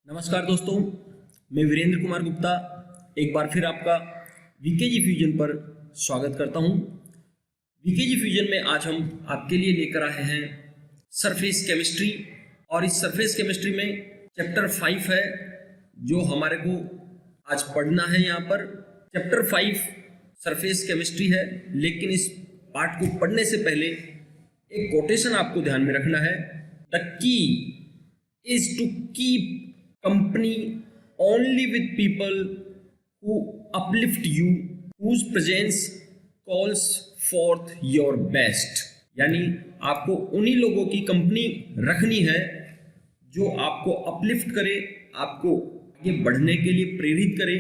नमस्कार दोस्तों, मैं वीरेंद्र कुमार गुप्ता एक बार फिर आपका वीकेजी फ्यूजन पर स्वागत करता हूं। वीकेजी फ्यूजन में आज हम आपके लिए लेकर आए हैं सरफेस केमिस्ट्री, और इस सरफेस केमिस्ट्री में चैप्टर 5 है जो हमारे को आज पढ़ना है। यहाँ पर चैप्टर 5 सरफेस केमिस्ट्री है, लेकिन इस पार्ट को पढ़ने से पहले एक कोटेशन आपको ध्यान में रखना है। The key is to keep company only with people who uplift you, whose presence calls forth your best। यानी आपको उन्हीं लोगों की कंपनी रखनी है जो आपको अपलिफ्ट करे, आपको आगे बढ़ने के लिए प्रेरित करे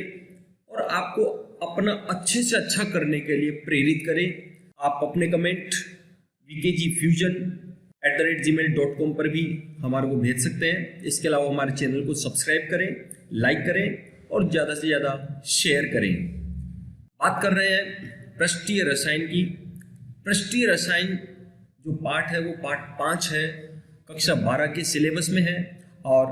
और आपको अपना अच्छे से अच्छा करने के लिए प्रेरित करे। आप अपने कमेंट vkgfusion@gmail.com पर भी हमारे को भेज सकते हैं। इसके अलावा हमारे चैनल को सब्सक्राइब करें, लाइक करें और ज़्यादा से ज़्यादा शेयर करें। बात कर रहे हैं पृष्ठीय रसायन की। पृष्ठीय रसायन जो पार्ट है वो पार्ट 5 है, कक्षा 12 के सिलेबस में है। और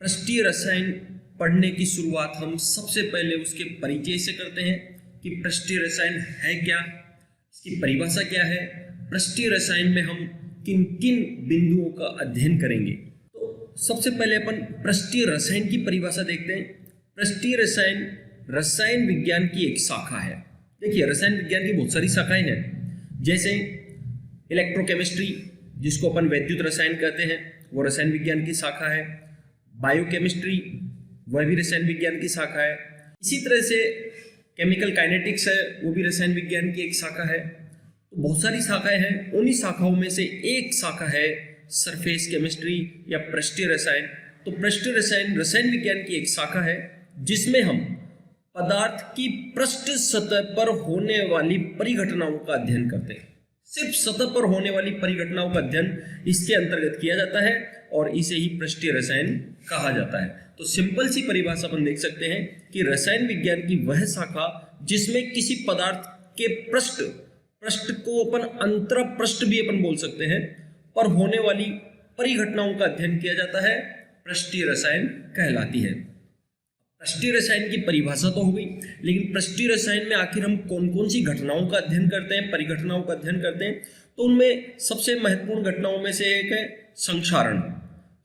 पृष्ठीय रसायन पढ़ने की शुरुआत हम सबसे पहले उसके परिचय से करते हैं कि पृष्ठीय रसायन है क्या, इसकी परिभाषा क्या है, पृष्ठीय रसायन में हम किन किन बिंदुओं का अध्ययन करेंगे। तो सबसे पहले अपन पृष्ठीय रसायन की परिभाषा देखते हैं। पृष्ठीय रसायन रसायन विज्ञान की एक शाखा है। देखिए, रसायन विज्ञान की बहुत सारी शाखाएं हैं, जैसे इलेक्ट्रोकेमिस्ट्री जिसको अपन वैद्युत रसायन कहते हैं, वो रसायन विज्ञान की शाखा है। बायोकेमिस्ट्री वह भी रसायन विज्ञान की शाखा है। इसी तरह से केमिकल काइनेटिक्स है, वो भी रसायन विज्ञान की एक शाखा है। तो बहुत सारी शाखाएं हैं, उन्हीं शाखाओं में से एक शाखा है सरफेस केमिस्ट्री या पृष्ठीय रसायन। तो पृष्ठीय रसायन रसायन विज्ञान की एक शाखा है जिसमें हम पदार्थ की पृष्ठ सतह पर होने वाली परिघटनाओं का अध्ययन करते हैं। सिर्फ सतह पर होने वाली परिघटनाओं का अध्ययन इसके अंतर्गत किया जाता है और इसे ही पृष्ठीय रसायन कहा जाता है। तो सिंपल सी परिभाषा अपन देख सकते हैं कि रसायन विज्ञान की वह शाखा जिसमें किसी पदार्थ के पृष्ठ को अपन अंतरा पृष्ठ भी अपन बोल सकते हैं, पर होने वाली परिघटनाओं का अध्ययन किया जाता है, पृष्ठीय रसायन कहलाती है। पृष्ठीय रसायन की परिभाषा तो हो गई, लेकिन पृष्ठीय रसायन में आखिर हम कौन कौन सी घटनाओं का अध्ययन करते हैं, परिघटनाओं का अध्ययन करते हैं। तो उनमें सबसे महत्वपूर्ण घटनाओं में से एक है संक्षारण।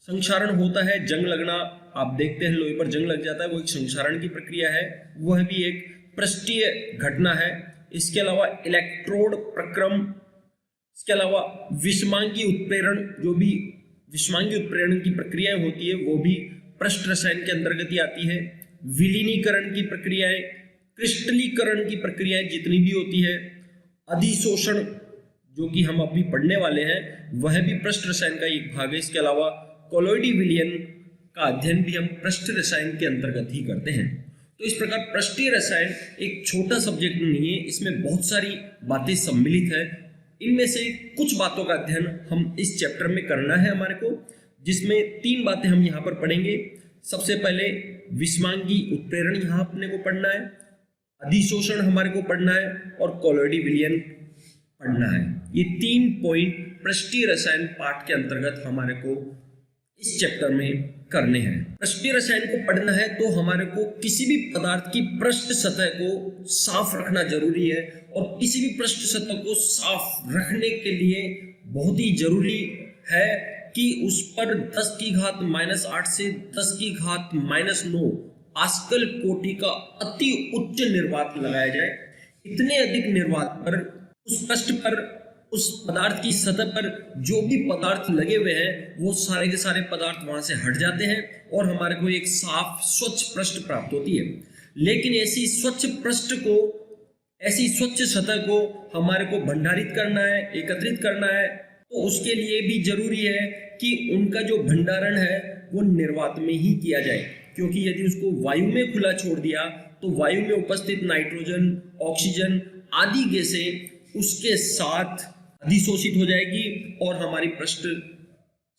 संक्षारण होता है जंग लगना। आप देखते हैं लोहे पर जंग लग जाता है, वो एक संक्षारण की प्रक्रिया है, वह भी एक पृष्ठीय घटना है। इसके अलावा इलेक्ट्रोड प्रक्रम, इसके अलावा विषमांगी उत्प्रेरण, जो भी विषमांगी उत्प्रेरण की प्रक्रियाएं होती है वो भी पृष्ठ रसायन के अंतर्गत ही आती है। विलीनीकरण की प्रक्रियाएं, क्रिस्टलीकरण की प्रक्रियाएं जितनी भी होती है, अधिशोषण जो कि हम अभी पढ़ने वाले हैं वह भी पृष्ठ रसायन का एक भाग है। इसके अलावा कोलोइडी विलयन का अध्ययन भी हम पृष्ठ रसायन के अंतर्गत ही करते हैं। तो इस प्रकार पृष्ठीय रसायन एक छोटा सब्जेक्ट नहीं है, इसमें बहुत सारी बातें सम्मिलित है। इनमें से कुछ बातों का अध्ययन हम इस चैप्टर में करना है हमारे को, जिसमें 3 बातें हम यहाँ पर पढ़ेंगे। सबसे पहले विषमांगी उत्प्रेरण यहाँ अपने को पढ़ना है, अधिशोषण हमारे को पढ़ना है और कोलोइडी विलयन पढ़ना है। ये 3 पॉइंट पृष्ठीय रसायन पाठ के अंतर्गत हमारे को इस चैप्टर में करने हैं। पृष्ठीय रसायन को पढ़ना है तो हमारे को किसी भी पदार्थ की पृष्ठ सतह को साफ रखना जरूरी है, और किसी भी पृष्ठ सतह को साफ रखने के लिए बहुत ही जरूरी है कि उस पर 10⁻⁸ से 10⁻⁹ पास्कल कोटि का अति उच्च निर्वात लगाया जाए। इतने अधिक निर्वात पर उस पृष्ठ पर, उस पदार्थ की सतह पर जो भी पदार्थ लगे हुए हैं वो सारे के सारे पदार्थ वहां से हट जाते हैं और हमारे को एक साफ स्वच्छ पृष्ठ प्राप्त होती है। लेकिन ऐसी स्वच्छ पृष्ठ को, ऐसी स्वच्छ सतह को हमारे को भंडारित करना है, एकत्रित करना है, तो उसके लिए भी जरूरी है कि उनका जो भंडारण है वो निर्वात में ही किया जाए, क्योंकि यदि उसको वायु में खुला छोड़ दिया तो वायु में उपस्थित नाइट्रोजन, ऑक्सीजन आदि गैसें उसके साथ अधिशोषित हो जाएगी और हमारी पृष्ठ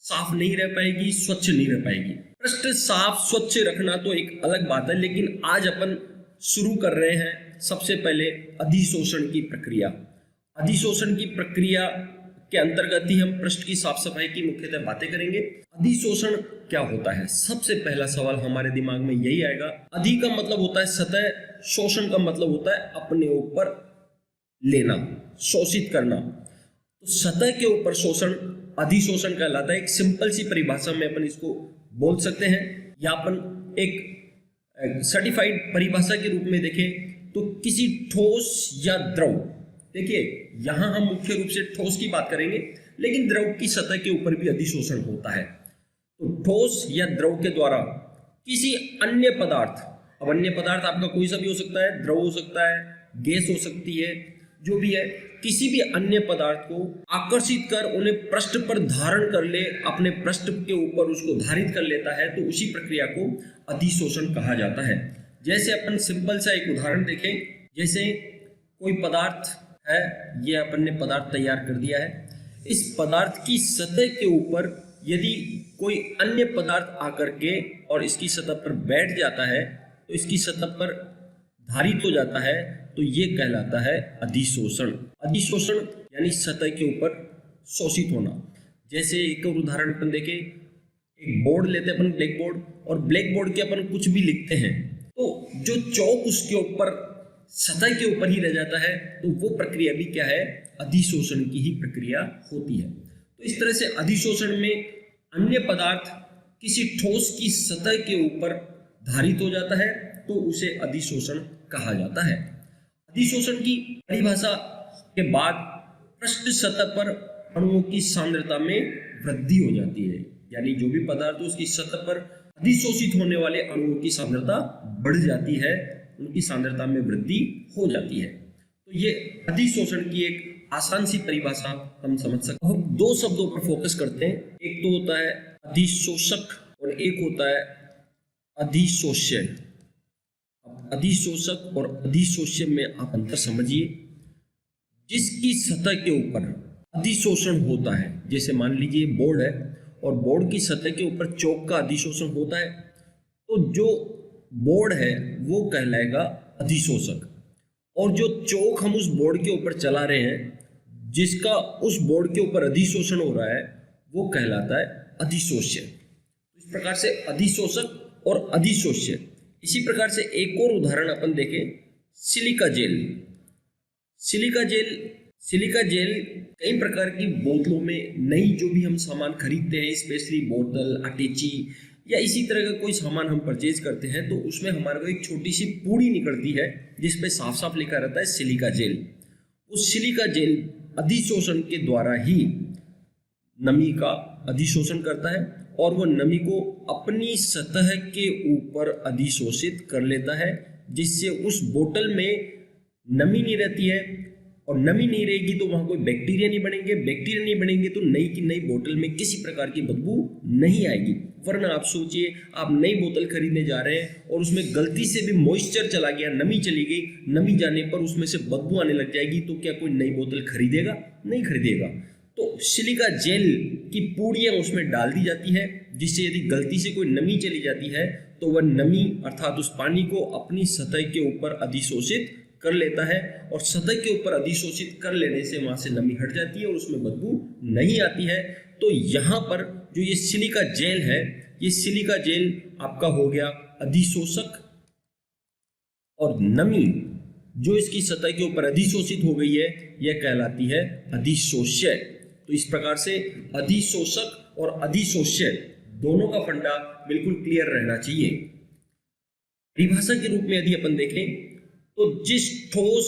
साफ नहीं रह पाएगी, स्वच्छ नहीं रह पाएगी। पृष्ठ साफ स्वच्छ रखना तो एक अलग बात है, लेकिन आज अपन शुरू कर रहे हैं सबसे पहले अधिशोषण की प्रक्रिया। अधिशोषण की प्रक्रिया के अंतर्गत ही हम पृष्ठ की साफ सफाई की मुख्यतः बातें करेंगे। अधिशोषण क्या होता है? सबसे पहला सवाल हमारे दिमाग में यही आएगा। अधि का मतलब होता है सतह, शोषण का मतलब होता है अपने ऊपर लेना, शोषित करना। तो सतह के ऊपर शोषण अधिशोषण कहलाता है। एक सिंपल सी परिभाषा में अपन इसको बोल सकते हैं, या अपन एक सर्टिफाइड परिभाषा के रूप में देखें तो किसी ठोस या द्रव, देखिए यहां हम मुख्य रूप से ठोस की बात करेंगे, लेकिन द्रव की सतह के ऊपर भी अधिशोषण होता है। तो ठोस या द्रव के द्वारा किसी अन्य पदार्थ, अब अन्य पदार्थ आपका कोई सा भी हो सकता है, द्रव हो सकता है, गैस हो सकती है, जो भी है, किसी भी अन्य पदार्थ को आकर्षित कर उन्हें पृष्ठ पर धारण कर ले, अपने पृष्ठ के ऊपर उसको धारित कर लेता है, तो उसी प्रक्रिया को अधिशोषण कहा जाता है। जैसे अपन सिंपल सा एक उदाहरण देखें, जैसे कोई पदार्थ है, ये अपन ने पदार्थ तैयार कर दिया है, इस पदार्थ की सतह के ऊपर यदि कोई अन्य पदार्थ आकर के और इसकी सतह पर बैठ जाता है, तो इसकी सतह पर धारित हो जाता है, तो ये कहलाता है अधिशोषण। अधिशोषण यानी सतह के ऊपर शोषित होना। जैसे एक और उदाहरण अपन देखें, एक बोर्ड लेते हैं अपन, ब्लैक बोर्ड, और ब्लैक बोर्ड के अपन कुछ भी लिखते हैं, तो जो चौक उसके ऊपर सतह के ऊपर ही रह जाता है, तो वो प्रक्रिया भी क्या है? अधिशोषण की ही प्रक्रिया होती है। तो इस तरह से अधिशोषण में अन्य पदार्थ किसी ठोस की सतह के ऊपर धारित हो जाता है, तो उसे अधिशोषण कहा जाता है। अधिशोषण की परिभाषा के बाद पृष्ठ सतह पर अणुओं की सांद्रता में वृद्धि हो जाती है, यानी जो भी पदार्थ है उसकी सतह पर अधिशोषित होने वाले अणुओं की सांद्रता बढ़ जाती है, उनकी सांद्रता में वृद्धि हो जाती है। तो ये अधिशोषण की एक आसान सी परिभाषा हम समझ सकते हैं। हम दो शब्दों पर फोकस करते हैं, एक तो होता है अधिशोषक और एक होता है अधिशोष्य। अधिशोषक और अधिशोष्य में आप अंतर समझिए। जिसकी सतह के ऊपर अधिशोषण होता है, जैसे मान लीजिए बोर्ड है और बोर्ड की सतह के ऊपर चौक का अधिशोषण होता है, तो जो बोर्ड है वो कहलाएगा अधिशोषक, और जो चौक हम उस बोर्ड के ऊपर चला रहे हैं, जिसका उस बोर्ड के ऊपर अधिशोषण हो रहा है, वो कहलाता है अधिशोष्य। इस प्रकार से अधिशोषक और अधिशोष्य। इसी प्रकार से एक और उदाहरण अपन देखें, सिलिका जेल। सिलिका जेल कई प्रकार की बोतलों में, नई जो भी हम सामान खरीदते हैं, स्पेशली बोतल, अटैची या इसी तरह का कोई सामान हम परचेज करते हैं, तो उसमें हमारे को एक छोटी सी पूड़ी निकलती है जिस पे साफ साफ लिखा रहता है सिलिका जेल। उस सिलिका जेल अधिशोषण के द्वारा ही नमी का अधिशोषण करता है और वो नमी को अपनी सतह के ऊपर अधिशोषित कर लेता है, जिससे उस बोतल में नमी नहीं रहती है, और नमी नहीं रहेगी तो वहाँ कोई बैक्टीरिया नहीं बनेंगे, बैक्टीरिया नहीं बनेंगे तो नई की नई बोतल में किसी प्रकार की बदबू नहीं आएगी। वरना आप सोचिए, आप नई बोतल खरीदने जा रहे हैं और उसमें गलती से भी मॉइस्चर चला गया, नमी चली गई, नमी जाने पर उसमें से बदबू आने लग जाएगी, तो क्या कोई नई बोतल खरीदेगा? नहीं खरीदेगा। तो सिलिका जेल की पूड़ियाँ उसमें डाल दी जाती है, जिससे यदि गलती से कोई नमी चली जाती है तो वह नमी अर्थात उस पानी को अपनी सतह के ऊपर अधिशोषित कर लेता है, और सतह के ऊपर अधिशोषित कर लेने से वहां से नमी हट जाती है और उसमें बदबू नहीं आती है। तो यहाँ पर जो ये सिलिका जेल है, ये सिलिका जेल आपका हो गया अधिशोषक, और नमी जो इसकी सतह के ऊपर अधिशोषित हो गई है यह कहलाती है अधिशोष्य। तो इस प्रकार से अधिशोषक और अधिशोष्य दोनों का फंडा बिल्कुल क्लियर रहना चाहिए। परिभाषा के रूप में यदि अपन देखें तो जिस ठोस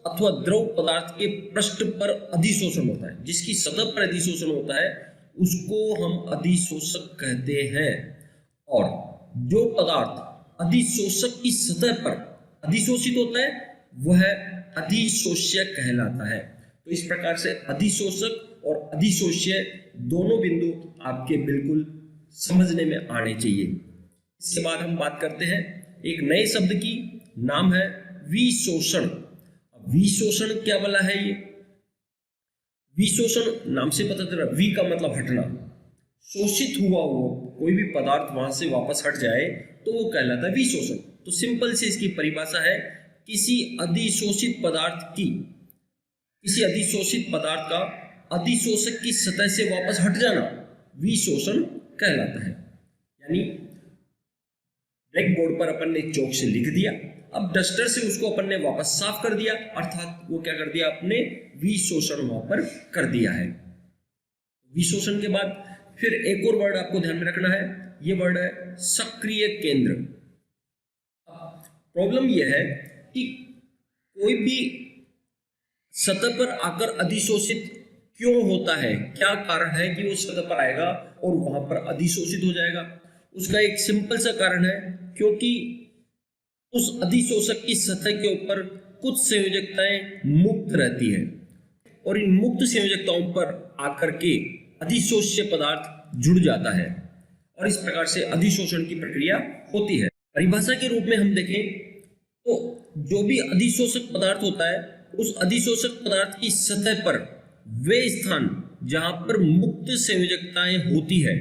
अथवा द्रव पदार्थ के पृष्ठ पर अधिशोषण होता है, जिसकी सतह पर अधिशोषण होता है, उसको हम अधिशोषक कहते हैं, और जो पदार्थ अधिशोषक की सतह पर अधिशोषित होता है वह अधिशोष्य कहलाता है। तो इस प्रकार से अधिशोषक और अधिशोष्य दोनों बिंदु आपके बिल्कुल समझने में आने चाहिए। इसके बाद हम बात करते हैं एक नए शब्द की, नाम है विशोषण। विशोषण क्या वाला है? ये विशोषण नाम से पता चल रहा है, वी का मतलब हटना, शोषित हुआ कोई भी पदार्थ वहां से वापस हट जाए तो वो कहलाता है विशोषण। तो सिंपल से इसकी परिभाषा है, किसी अधिशोषित पदार्थ का अधिशोषक की सतह से वापस हट जाना विशोषण कहलाता है। यानी ब्लैक बोर्ड पर अपन ने चौक से लिख दिया, अब डस्टर से उसको अपन ने वापस साफ कर दिया, अर्थात वो क्या कर दिया, अपने विशोषण वहां पर कर दिया है। विशोषण के बाद फिर एक और वर्ड आपको ध्यान में रखना है, ये वर्ड है सक्रिय केंद्र। प्रॉब्लम यह है कि कोई भी सतह पर आकर अधिशोषित क्यों होता है, क्या कारण है कि वो सतह पर आएगा और वहां पर अधिशोषित हो जाएगा। उसका एक सिंपल सा कारण है, क्योंकि उस अधिशोषक की सतह के ऊपर कुछ संयोजकताएं मुक्त रहती है और इन मुक्त संयोजकताओं पर आकर के अधिशोष्य पदार्थ जुड़ जाता है और इस प्रकार से अधिशोषण की प्रक्रिया होती है। परिभाषा के रूप में हम देखें तो जो भी अधिशोषक पदार्थ होता है, उस अधिशोषक पदार्थ की सतह पर वे स्थान जहां पर मुक्त संयोजकताएं होती है,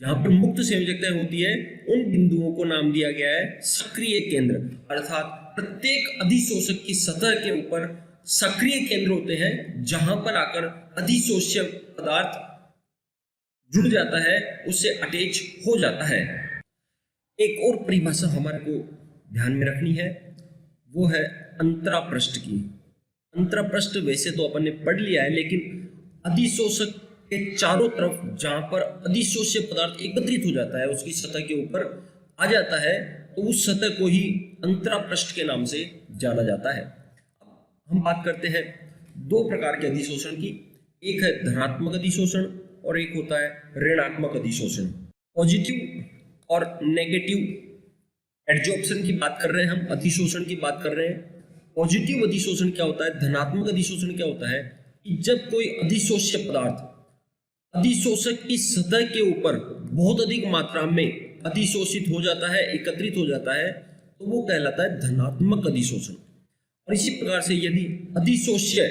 जहां पर मुक्त संयोजकताएं होती है, उन बिंदुओं को नाम दिया गया है सक्रिय केंद्र। अर्थात प्रत्येक अधिशोषक की सतह के ऊपर सक्रिय केंद्र होते हैं जहां पर आकर अधिशोष्य पदार्थ जुड़ जाता है, उससे अटैच हो जाता है। एक और परिभाषा हमारे को ध्यान में रखनी है, वो है अंतरापृष्ठ की। अंतरापृष्ठ वैसे तो अपन ने पढ़ लिया है, लेकिन अधिशोषक के चारों तरफ जहां पर अधिशोष्य पदार्थ एकत्रित हो जाता है, उसकी सतह के ऊपर आ जाता है, तो उस सतह को ही अंतरापृष्ठ के नाम से जाना जाता है। हम बात करते हैं दो प्रकार के अधिशोषण की, एक है धनात्मक अधिशोषण और एक होता है ऋणात्मक अधिशोषण। पॉजिटिव और नेगेटिव एडजॉर्प्शन की बात कर रहे हैं हम, अधिशोषण की बात कर रहे हैं। पॉजिटिव अधिशोषण क्या होता है, धनात्मक अधिशोषण क्या होता है कि जब कोई अधिशोष्य पदार्थ अधिशोषक की सतह के ऊपर बहुत अधिक मात्रा में अधिशोषित हो जाता है, एकत्रित हो जाता है, तो वो कहलाता है धनात्मक अधिशोषण। और इसी प्रकार से यदि अधिशोष्य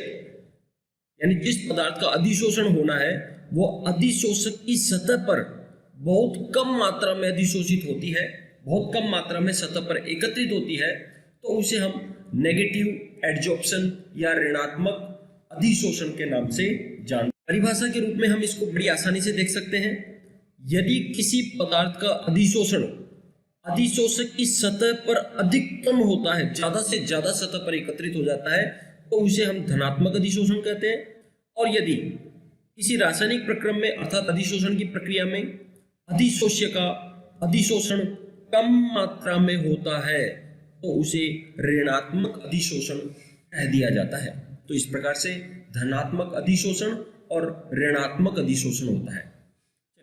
यानी जिस पदार्थ का अधिशोषण होना है वो अधिशोषक की सतह पर बहुत कम मात्रा में अधिशोषित होती है, बहुत कम मात्रा में सतह पर एकत्रित होती है, तो उसे हम नेगेटिव एडजॉर्प्शन या ऋणात्मक अधिशोषण के नाम से जानते हैं। परिभाषा के रूप में हम इसको बड़ी आसानी से देख सकते हैं। यदि किसी पदार्थ का अधिशोषण अधिशोषक की सतह पर अधिकतम होता है, ज्यादा से ज्यादा सतह पर एकत्रित हो जाता है, तो उसे हम धनात्मक अधिशोषण कहते हैं। और यदि किसी रासायनिक प्रक्रम में अर्थात अधिशोषण की प्रक्रिया में अधिशोष्य का अधिशोषण कम मात्रा में होता है, तो उसे ऋणात्मक अधिशोषण कह दिया जाता है। तो इस प्रकार से धनात्मक अधिशोषण और ऋणात्मक अधिशोषण होता है।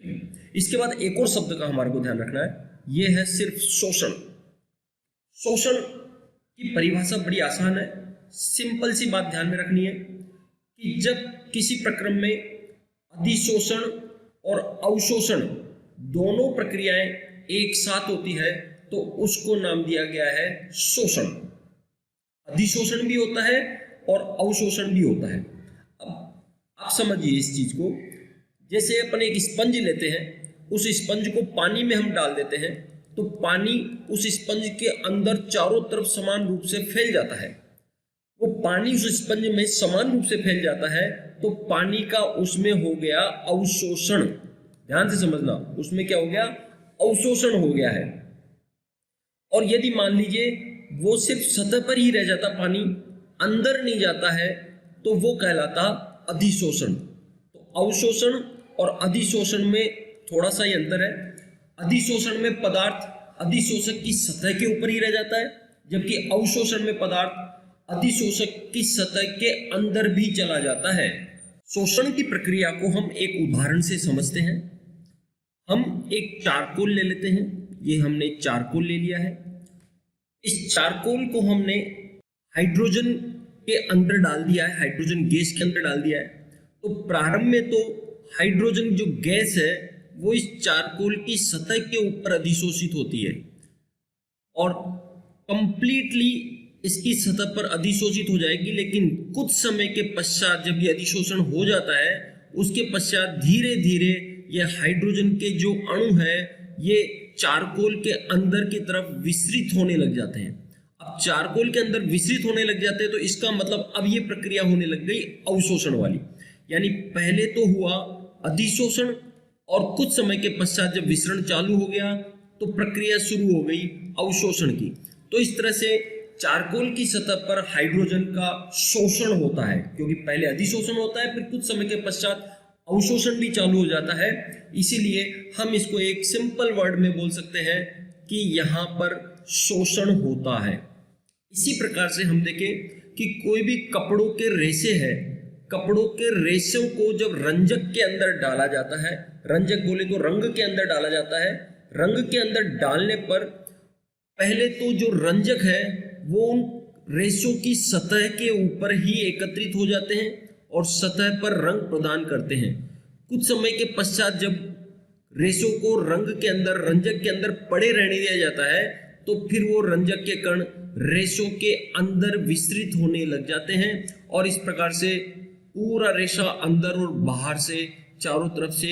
चलिए, इसके बाद एक और शब्द का हमारे को ध्यान रखना है, यह है सिर्फ शोषण। शोषण की परिभाषा बड़ी आसान है, सिंपल सी बात ध्यान में रखनी है कि जब किसी प्रक्रम में अधिशोषण और अवशोषण दोनों प्रक्रियाएं एक साथ होती है, तो उसको नाम दिया गया है शोषण। अधिशोषण भी होता है और अवशोषण भी होता है। अब आप समझिए इस चीज को, जैसे अपन एक स्पंज लेते हैं, उस स्पंज को पानी में हम डाल देते हैं, तो पानी उस स्पंज के अंदर चारों तरफ समान रूप से फैल जाता है। वो पानी उस स्पंज में समान रूप से फैल जाता है, तो पानी का उसमें हो गया अवशोषण। ध्यान से समझना, उसमें क्या हो गया, अवशोषण हो गया है। और यदि मान लीजिए वो सिर्फ सतह पर ही रह जाता, पानी अंदर नहीं जाता है, तो वो कहलाता अधिशोषण। तो अवशोषण और अधिशोषण में थोड़ा सा ही अंतर है। अधिशोषण में पदार्थ अधिशोषक की सतह के ऊपर ही रह जाता है, जबकि अवशोषण में पदार्थ अधिशोषक की सतह के अंदर भी चला जाता है। शोषण की प्रक्रिया को हम एक उदाहरण से समझते हैं। हम एक चारकोल ले लेते हैं, ये हमने चारकोल ले लिया है। इस चारकोल को हमने हाइड्रोजन के अंदर डाल दिया है, हाइड्रोजन गैस के अंदर डाल दिया है। तो प्रारंभ में तो हाइड्रोजन जो गैस है वो इस चारकोल की सतह के ऊपर अधिशोषित होती है और कंप्लीटली इसकी सतह पर अधिशोषित हो जाएगी, लेकिन कुछ समय के पश्चात जब ये अधिशोषण हो जाता है, उसके पश्चात धीरे धीरे ये हाइड्रोजन के जो अणु है ये चारकोल के अंदर की तरफ विस्तृत होने लग जाते हैं। अब चारकोल के अंदर विस्तृत होने लग जाते हैं, तो इसका मतलब अब ये प्रक्रिया होने लग गई अवशोषण वाली। यानी पहले तो हुआ अधिशोषण और कुछ समय के पश्चात जब विसरण चालू हो गया तो प्रक्रिया शुरू हो गई अवशोषण की। तो इस तरह से चारकोल की सतह पर हाइड्रोजन का शोषण होता है, क्योंकि पहले अधिशोषण होता है, फिर कुछ समय के पश्चात अवशोषण भी चालू हो जाता है। इसीलिए हम इसको एक सिंपल वर्ड में बोल सकते हैं कि यहाँ पर शोषण होता है। इसी प्रकार से हम देखें कि कोई भी कपड़ों के रेशे है, कपड़ों के रेशों को जब रंजक के अंदर डाला जाता है, रंजक बोले तो रंग के अंदर डाला जाता है, रंग के अंदर डालने पर पहले तो जो रंजक है वो उन रेशों की सतह के ऊपर ही एकत्रित हो जाते हैं और सतह पर रंग प्रदान करते हैं। कुछ समय के पश्चात जब रेशों को रंग के अंदर, रंजक के अंदर पड़े रहने दिया जाता है तो फिर वो रंजक के कण रेशों के अंदर विस्तृत होने लग जाते हैं और इस प्रकार से पूरा रेशा अंदर और बाहर से चारों तरफ से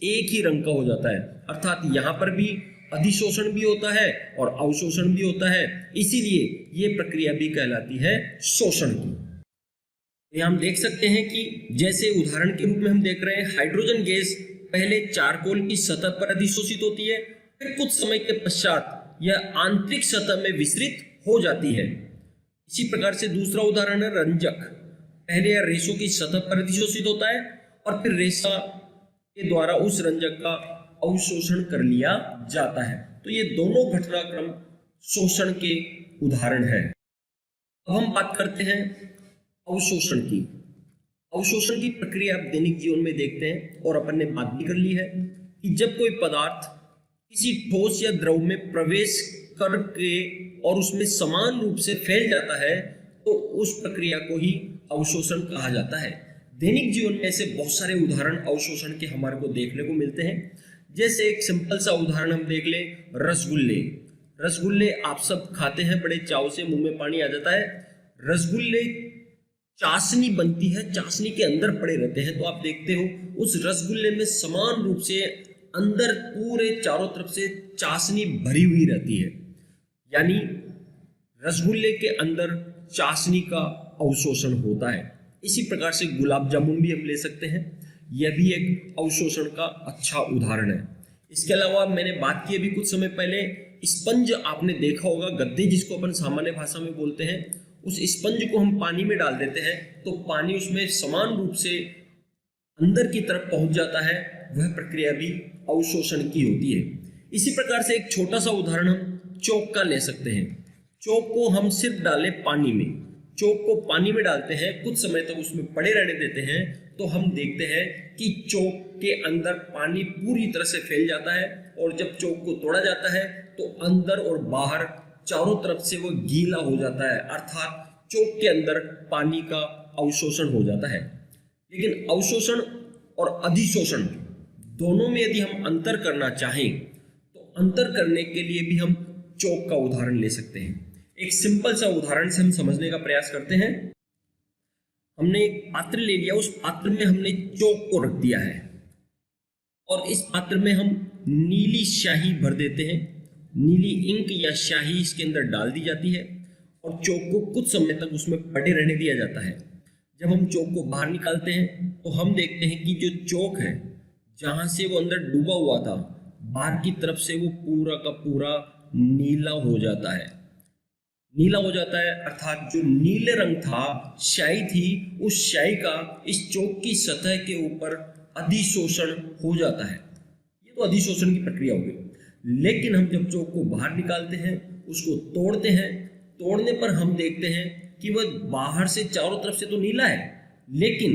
एक ही रंग का हो जाता है। अर्थात यहाँ पर भी अधिशोषण भी होता है और अवशोषण भी होता है, इसीलिए ये प्रक्रिया भी कहलाती है शोषण की। हम देख सकते हैं कि जैसे उदाहरण के रूप में हम देख रहे हैं, हाइड्रोजन गैस पहले चारकोल की सतह पर अधिशोषित होती है, फिर कुछ समय के पश्चात यह आंतरिक सतह में विस्तृत हो जाती है। इसी प्रकार से दूसरा उदाहरण है रंजक। पहले यह रेशों की सतह पर अधिशोषित होता है और फिर रेशा के द्वारा उस रंजक का अवशोषण कर लिया जाता है। तो ये दोनों घटनाक्रम शोषण के उदाहरण है। अब हम बात करते हैं अवशोषण की। अवशोषण की प्रक्रिया आप दैनिक जीवन में देखते हैं और अपन ने बात भी कर ली है कि जब कोई पदार्थ किसी ठोस या द्रव में प्रवेश करके और उसमें समान रूप से फैल जाता है तो उस प्रक्रिया को ही अवशोषण कहा जाता है। दैनिक जीवन में ऐसे बहुत सारे उदाहरण अवशोषण के हमारे को देखने को मिलते हैं। जैसे एक सिंपल सा उदाहरण हम देख लें, रसगुल्ले। रसगुल्ले आप सब खाते हैं, बड़े चाव से, मुंह में पानी आ जाता है। रसगुल्ले चाशनी बनती है, चाशनी के अंदर पड़े रहते हैं, तो आप देखते हो उस रसगुल्ले में समान रूप से अंदर पूरे चारों तरफ से चाशनी भरी हुई रहती है, यानी रसगुल्ले के अंदर चाशनी का अवशोषण होता है। इसी प्रकार से गुलाब जामुन भी हम ले सकते हैं, यह भी एक अवशोषण का अच्छा उदाहरण है। इसके अलावा मैंने बात की अभी कुछ समय पहले, स्पंज आपने देखा होगा, गद्दे जिसको अपन सामान्य भाषा में बोलते हैं, उस स्पंज को हम पानी में डाल देते हैं तो पानी उसमें समान रूप से अंदर की तरफ पहुंच जाता है, वह प्रक्रिया भी अवशोषण की होती है। इसी प्रकार से एक छोटा सा उदाहरण हम चौक का ले सकते हैं। चौक को हम सिर्फ डालें पानी में, चौक को पानी में डालते हैं, कुछ समय तक उसमें पड़े रहने देते हैं तो हम देखते हैं कि चौक के अंदर पानी पूरी तरह से फैल जाता है और जब चौक को तोड़ा जाता है तो अंदर और बाहर चारों तरफ से वो गीला हो जाता है, अर्थात चौक के अंदर पानी का अवशोषण हो जाता है। लेकिन अवशोषण और अधिशोषण दोनों में यदि हम अंतर करना चाहें तो अंतर करने के लिए भी हम चौक का उदाहरण ले सकते हैं। एक सिंपल सा उदाहरण से हम समझने का प्रयास करते हैं। हमने एक पात्र ले लिया, उस पात्र में हमने चौक को रख दिया है और इस पात्र में हम नीली स्याही भर देते हैं। नीली इंक या स्याही इसके अंदर डाल दी जाती है और चौक को कुछ समय तक उसमें पड़े रहने दिया जाता है। जब हम चौक को बाहर निकालते हैं तो हम देखते हैं कि जो चौक है, जहाँ से वो अंदर डूबा हुआ था, बाहर की तरफ से वो पूरा का पूरा नीला हो जाता है। नीला हो जाता है अर्थात जो नीले रंग था, स्याही थी, उस स्याही का इस चौक की सतह के ऊपर अधिशोषण हो जाता है। ये तो अधिशोषण की प्रक्रिया हो गई। लेकिन हम जब चौक को बाहर निकालते हैं, उसको तोड़ते हैं, तोड़ने पर हम देखते हैं कि वह बाहर से चारों तरफ से तो नीला है लेकिन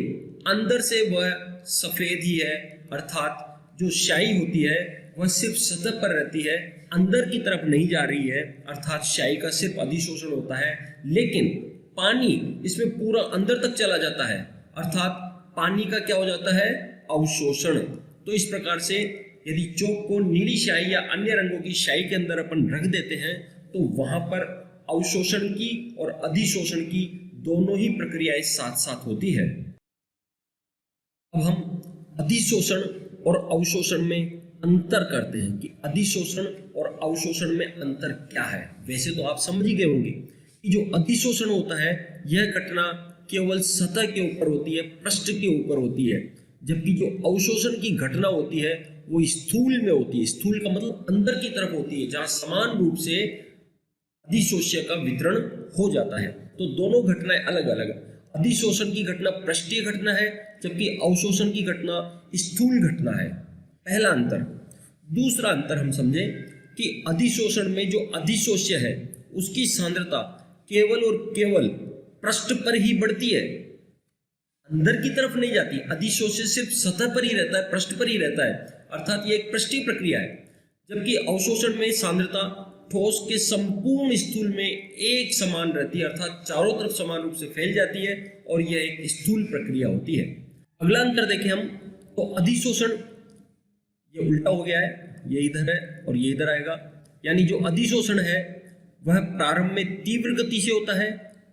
अंदर से वह सफेद ही है, अर्थात जो स्याही होती है वह सिर्फ सतह पर रहती है, अंदर की तरफ नहीं जा रही है, अर्थात स्याही का सिर्फ अधिशोषण होता है। लेकिन पानी इसमें पूरा अंदर तक चला जाता है, अर्थात पानी का क्या हो जाता है, अवशोषण। तो इस प्रकार से यदि चौक को नीली स्याही या अन्य रंगों की स्याही के अंदर अपन रख देते हैं तो वहां पर अवशोषण की और अधिशोषण की दोनों ही प्रक्रियाएं साथ साथ होती है। अब हम अधिशोषण और अवशोषण में अंतर करते हैं कि अधिशोषण और अवशोषण में अंतर क्या है। वैसे तो आप समझ ही गए होंगे कि जो अधिशोषण होता है यह घटना केवल सतह के ऊपर होती है, पृष्ठ के ऊपर होती है, जबकि जो अवशोषण की घटना होती है वो स्थूल में होती है। स्थूल का मतलब अंदर की तरफ होती है, जहां समान रूप से अधिशोष्य का वितरण हो जाता है। तो दोनों घटनाएं अलग अलग। अधिशोषण की घटना पृष्ठीय घटना है, जबकि अवशोषण की घटना स्थूल घटना है। पहला अंतर। दूसरा अंतर हम समझें कि अधिशोषण में जो अधिशोष्य है उसकी सांद्रता केवल और केवल पृष्ठ पर ही बढ़ती है, अंदर की तरफ नहीं जाती। अधिशोष्य सिर्फ सतह पर ही रहता है, पृष्ठ पर ही रहता है, अर्थात ये एक पृष्ठीय प्रक्रिया है। जबकि अवशोषण में सांद्रता ठोस के संपूर्ण स्थूल में एक समान रहती है, अर्थात चारों तरफ समान रूप से फैल जाती है, और यह एक स्थूल प्रक्रिया होती है। अगला अंतर देखें हम तो अधिशोषण, ये उल्टा हो गया है, ये इधर है और ये इधर आएगा। यानी जो अधिशोषण है वह प्रारंभ में तीव्र गति से होता है,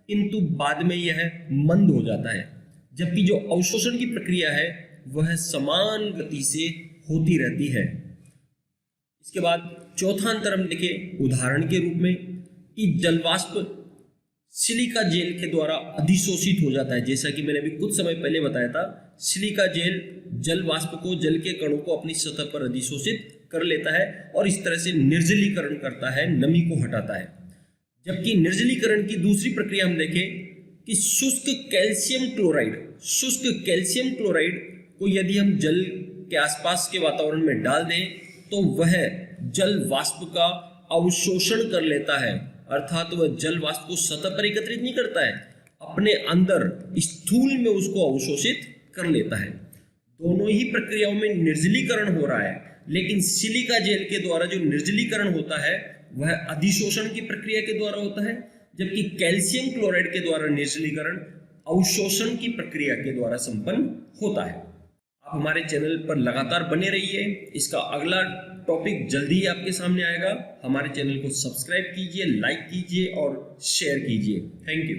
किंतु बाद में यह मंद हो जाता है। जबकि जो अवशोषण की प्रक्रिया है वह समान गति से होती रहती है। इसके बाद चौथा अंतर हम देखें उदाहरण के रूप में कि जलवाष्प सिलिका जेल के द्वारा अधिशोषित हो जाता है। जैसा कि मैंने अभी कुछ समय पहले बताया था, सिलिका जेल जल वाष्प को, जल के कणों को अपनी सतह पर अधिशोषित कर लेता है और इस तरह से निर्जलीकरण करता है, नमी को हटाता है। जबकि निर्जलीकरण की दूसरी प्रक्रिया हम देखें कि शुष्क कैल्शियम क्लोराइड को यदि हम जल के आसपास के वातावरण में डाल दें तो वह जल वाष्प का अवशोषण कर लेता है, अर्थात वह जल वाष्प को सतह पर एकत्रित नहीं करता है, अपने अंदर स्थूल में उसको अवशोषित कर लेता है। दोनों ही प्रक्रियाओं में निर्जलीकरण हो रहा है, लेकिन सिलिका जेल के द्वारा जो निर्जलीकरण होता है वह अधिशोषण की प्रक्रिया के द्वारा होता है, जबकि कैल्शियम क्लोराइड के द्वारा निर्जलीकरण अवशोषण की प्रक्रिया के द्वारा संपन्न होता है। आप हमारे चैनल पर लगातार बने रहिए, इसका अगला टॉपिक जल्दी ही आपके सामने आएगा। हमारे चैनल को सब्सक्राइब कीजिए, लाइक कीजिए और शेयर कीजिए। Thank you.